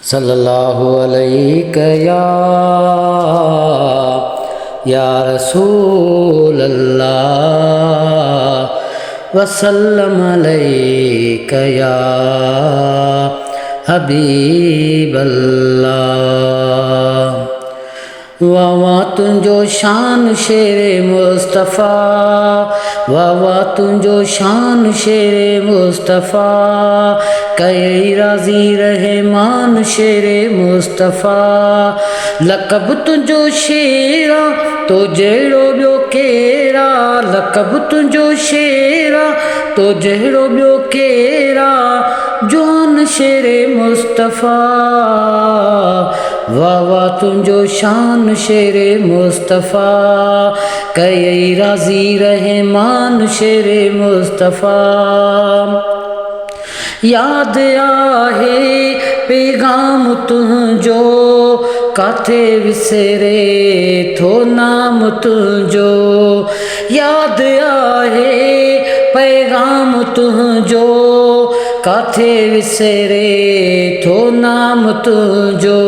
सल्लल्लाहु अलैहि या रसूल अल्लाह वसल्लम अलैका या हबीब अल्लाह। वाह तुंजो शान शेरे मुस्तफ़ा, वाह तुंजो शान शेरे मुस्तफ़ा, कई राज़ी रहमान शेरे मुस्तफ़ा। लक़ब तुंजो शेरा तो जहिड़ो ॿियो केरा, लक़ब तुंजो शेरा तो जहिड़ो ॿियो केरा, जवान शेरे मुस्तफ़ा। वाह वाह तुंजो शान शेरे मुस्तफ़ा, कई राज़ी रहमान शेरे मुस्तफ़ा। याद आहे पैगाम तुंजो, काथे विसरे थो नाम तुंजो। याद आहे पैगाम तुंजो, काथे विसरे थो नाम तुंजो।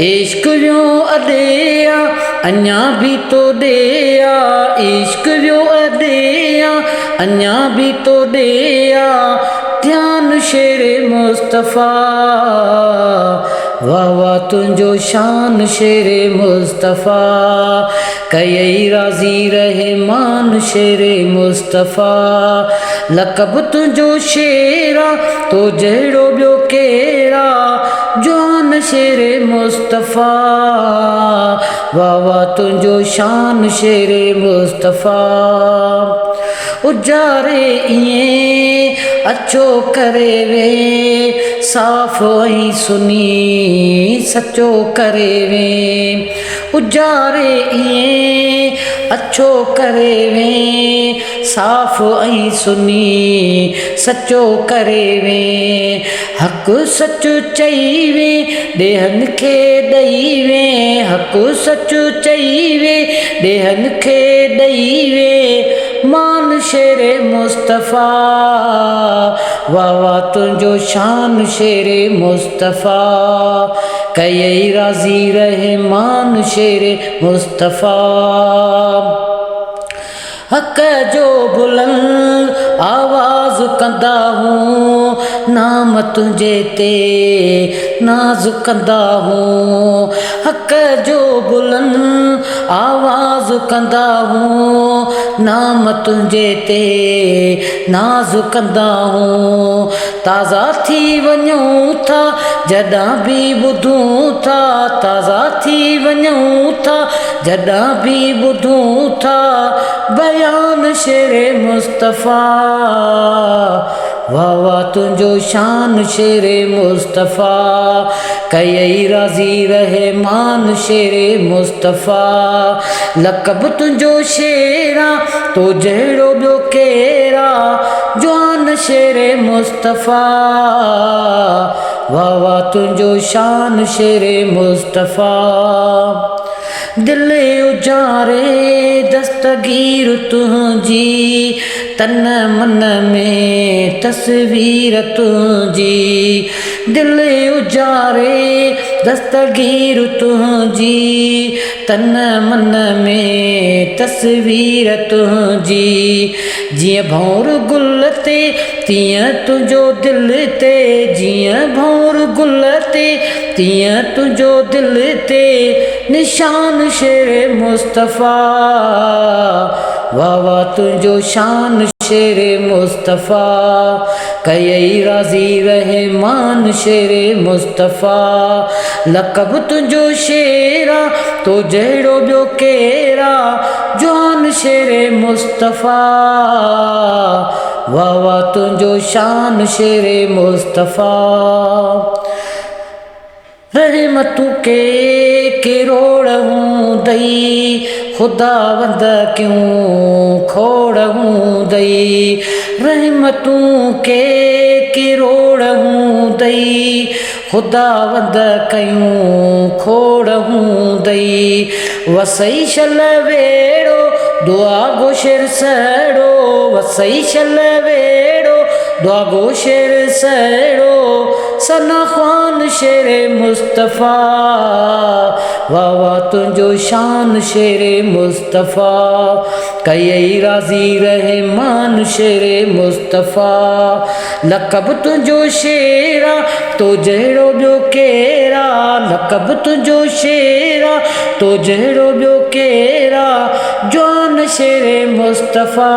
इश्क वियो अॾेया अञा भी तो ॾेया, इश्क वियो अॾेया अञा भी तो ॾेया, ध्यान शेरे मुस्तफ़ा। वाह वाह तुंजो शान शेरे मुस्तफ़ा, कई राज़ी रहमान शेरे मुस्तफ़ा। लक़ब तुंजो शेरा तो जहिड़ो ॿियो केरा, जवान शेरे मुस्तफ़ा। वाह वाह तुंजो शान शेरे मुस्तफ़ा। उजारे इएं अछो करे वे, साफ़ ऐं सुनी सचो करे वे। उजारे इएं अछो करे वे, साफ़ ऐं सुनी सचो करे वे। हक़ सच चई वे ॾेहनि खे ॾेई वे, हक़ सच चई वे ॾेहनि खे ॾेई वे, मान शेरे मुस्तफ़ा। वाह वाह तुंजो शान शेरे मुस्तफ़ा, कई राज़ी रहमान शेरे मुस्तफ़ा। हक़ जो बुलंद आवाज़ कंदा हूँ, नाम तुंहिंजे ते नाज़ कंदा हूँ। हक़ जो बुलंद आवाज़ कंदा हूँ, नाम तुंहिंजे ते नाज़ कंदा हूँ। ताज़ा थी वञूं था जॾां बि ॿुधूं था, ताज़ा थी वञूं था जॾां बि ॿुधूं था, बयान शेरे मुस्तफ़ा। वाह वाह तुंजो शान शेरे मुस्तफ़ा, कई राज़ी रहमान शेरे मुस्तफ़ा। लक़ब तुंजो शेरा तो जहिड़ो ॿियो केरा, जवान शेरे मुस्तफ़ा। वाह वाह तुंजो शान शेरे मुस्तफ़ा। दिल उजारे दस्तगीर तुंहिंजी, तन मन में तस्वीर तुंहिंजी। दिल उजारे दस्तगीर तुंहिंजी, तन मन में तस्वीर तुंहिंजी। जीअं भौर गुल ते तीअं तुंहिंजो दिल ते, जीअं भौर गुल ते तीअं तुंहिंजो दिल ते, निशान शेरे मुस्तफ़ा। वाह वाह तुंजो शान शेरे मुस्तफ़ा, कई राज़ी रहमान शेरे मुस्तफ़ा। लक़ब तुंजो शेरा तो जहिड़ो ॿियो केरा, जवान शेरे मुस्तफ़ा। वाह वाह तुंजो शान शेरे मुस्तफ़ा। रहमतूं के किरोड़ हूंदई, खुदावंद क्यों खोड़ हूंदई। रहमतूं के किरोड़ हूंदई, खुदावंद कयूं खोड़ हूंदई। वसई शल वेड़ो दुआ गो शेर सड़ो, वसई शल वेड़ो दुआ गो शेर सड़ो, सना ख़्वान शेरे मुस्तफ़ा वाह वाह तुझो शान शेरे मुस्तफ़ा कई राज़ी रहमान शेरे मुस्तफ़ा लक़ब तुझो शेरा तो जहिड़ो ॿियो केरा लक़ब तुझो शेरा तो जहिड़ो ॿियो केरा जवान शेरे मुस्तफ़ा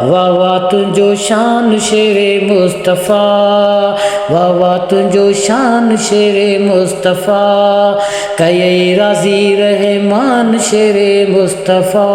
वाह वाह तुझो शान शेरे मुस्तफ़ा वाह वाह तुझो शान शेरे मुस्तफ़ा कई राज़ी रहमान शेरे मुस्तफ़ा।